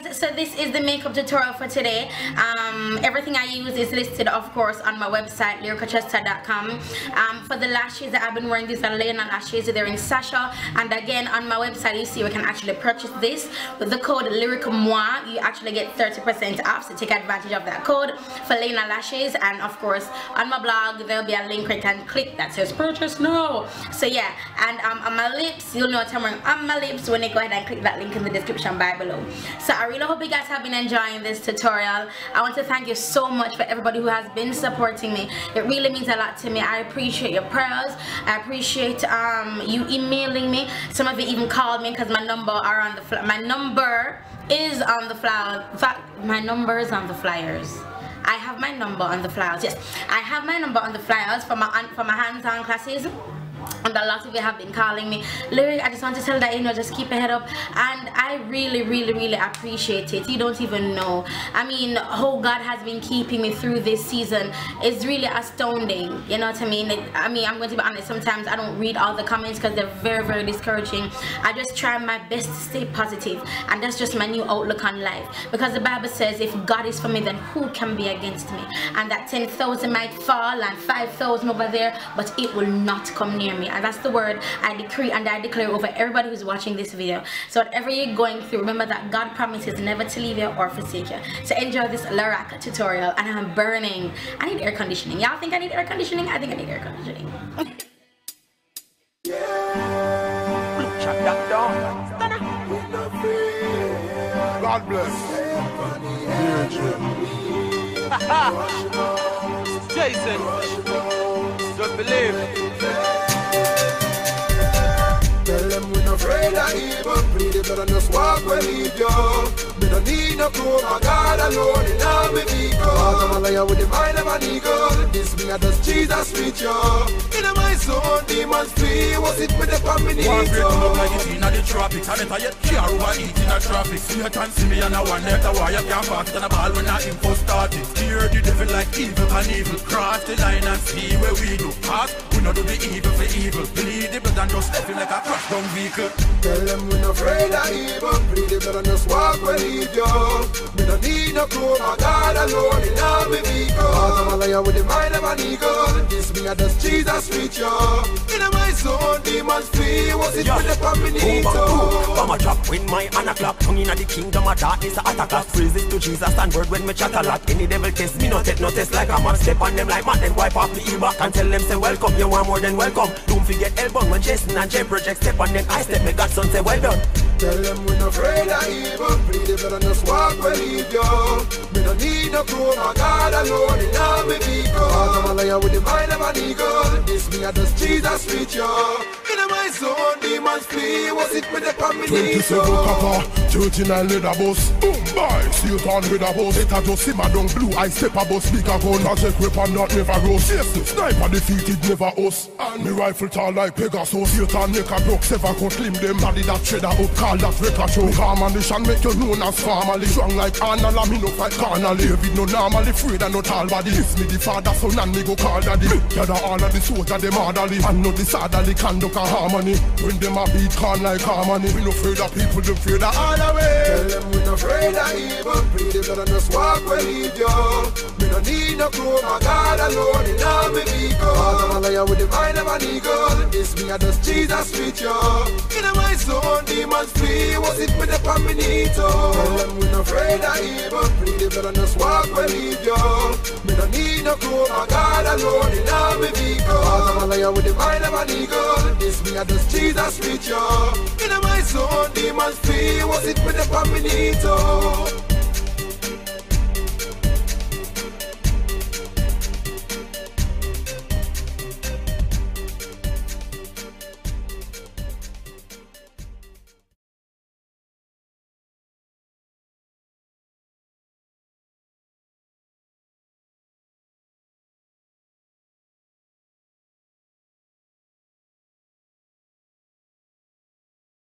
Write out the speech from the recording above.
guys, so this is the makeup tutorial for today. Everything I use is listed, of course, on my website lyricalchester.com. For the lashes that I've been wearing, these are Lena lashes. They're in Sasha, and again on my website you see we can actually purchase this with the code LYRICALMOI. You actually get 30% off, so take advantage of that code for Lena lashes. And of course on my blog there'll be a link where you can click that says purchase now. So yeah, and on my lips, you'll know what I'm wearing on my lips when you go ahead and click that link in the description bar below. So I really hope you guys have been enjoying this tutorial. I want to thank you so much for everybody who has been supporting me. It really means a lot to me. I appreciate your prayers. I appreciate you emailing me. Some of you even called me because my number are on the my number is on the flyer. In fact, my number is on the flyers. I have my number on the flyers. Yes, I have my number on the flyers for my hands-on classes. And a lot of you have been calling me, Lyric, I just want to tell that, you know, just keep your head up. And I really appreciate it. You don't even know. I mean, how God has been keeping me through this season is really astounding. You know what I mean? I'm going to be honest, sometimes I don't read all the comments because they're very discouraging. I just try my best to stay positive, and that's just my new outlook on life. Because the Bible says, if God is for me, then who can be against me? And that 10,000 might fall and 5,000 over there, but it will not come near me. And that's the word I decree and I declare over everybody who's watching this video. So whatever you're going through, remember that God promises never to leave you or forsake you. So enjoy this Lorac tutorial. And I'm burning. I need air conditioning. Y'all think I need air conditioning? I think I need air conditioning. God bless. Jason, just believe. Tell them we're not afraid of evil. Plead it better just walk where lead you. We don't need no proof, my God alone in all me vehicle. Cause I'm a liar with the mind of an eagle. This me I just Jesus with you. In my soul, demons flee. Was it with the family? One break up like it's in the tropics. I never yet care over eating the traffic. See you can see me and I wonder why you can't pass it on a ball when I info started. Steer the devil like evil and evil. Cross the line and see where we do. Pass, we not do the evil for evil. Bleed the blood and just left him like a crash down vehicle. Tell them we're not afraid of evil. Plead it better just walk where lead you. We don't need no proof, my God alone in all me vehicle. Cause I'm a liar with the mind of an eagle. This me I just Jesus with you. In my soul, demons flee. Was it with the family? I'm a drop when my Anna clap. Tongue in the kingdom of darkness, I attack us. Praises to Jesus and word when me chat a lot. Any devil test me, no test like a man. Step on them like man, then wipe off the e-back and tell them say welcome. You want more than welcome. Don't forget Elbon when Jason and J Project step on them. I step, me Godson say well done. Tell them we're not afraid of evil. Plead it better just walk where lead you. We don't need no proof, my God alone in all me vehicle. Cause I'm a liar with the mind of an eagle. This me I just Jesus with you. In my soul, demons flee. Was it with the family? 27 copper, 39 leather bus. Boom, boy, Satan with a bus. It a just simmer down blue, I step a bus, speak a gun. I take weapon that never rose. Seriously, sniper defeated, never us. And me rifle tall like Pegasus. Satan neck a broke, seven cut limb them. Body that shredder up, call that record show. Calm and mission make you known as family. Strong like Arnold, and me no fight carnally. David no normally afraid and no tall body. This me the father, son and me go call daddy. Gather all of the soldier, them orderly. And no disorderly conduct and harmony. When them a beat can like harmony. We no afraid of people, them afraid of all the way. Tell them we no afraid of evil. Plead it better just walk where lead you. We don't need no proof, my God alone in all me vehicle. Cause I'm a liar with the mind of an eagle. This me I just Jesus with you. In my soul, demons flee. Was it with the family too? Tell them we no afraid of evil. Plead it better just walk where lead you. We don't need no proof, my God alone in all me vehicle. Cause I'm a liar with the mind of an eagle. This me I just Jesus with you. In my soul, demons flee. Was it with the family too?